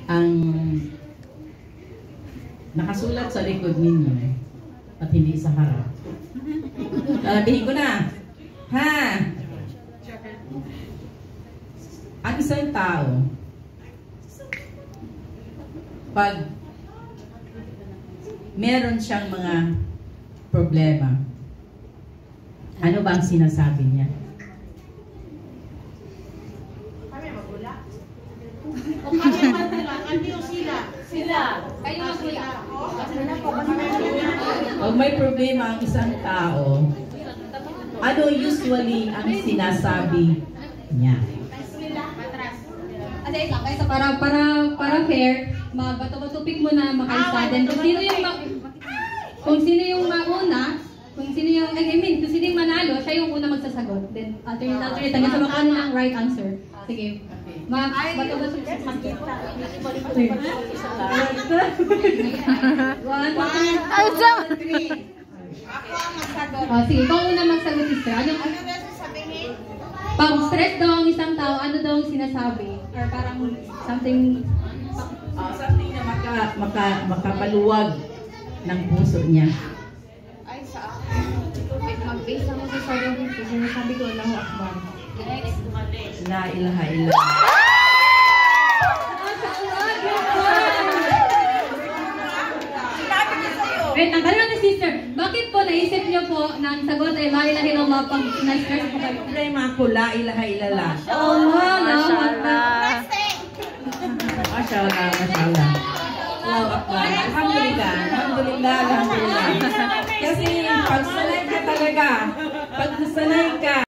ang nakasulat sa likod ninyo at hindi sa harap. Sabihin ko na, ha? Ang isang tao, pag meron siyang mga problema, ano ba ang sinasabi niya? Kami magula. O kami magula. Kami o sila. Sila. Kayo magula. Pag may problema ang isang tao, ano usually ang sinasabi niya? Kasi lang, kaysa para fair, magbato-batupik mo na makaisa. Then kung sino yung mauna, kung sino yung manalo, siya yung una magsasagot. Then alternate hanggang sa makaano ng right answer. Sige. Bato-batupik. Ako ang magsagot. Sige, ikaw una magsagot, sister. Ano ba sasabihin? Pag stress daw ang isang tao, ano daw ang sinasabi? Or parang something... Something na makapaluwag ng puso niya. Ay, sa akin. Mag-base ako sa sarili ko. Sinasabi ko, Allahu Akbar. Next, umalis. La ilaha illallah. Wait, ang tanong ni sister, bakit po naisip niyo po na ang sagot ay la ilaha illallah pag na-stress po kayo? Problema ko, la ilaha illallah. Allah, Mashallah, mashallah. Allahu Akbar. Alhamdulillah, alhamdulillah, alhamdulillah. Kasi pag sanay ka talaga, pag sanay ka,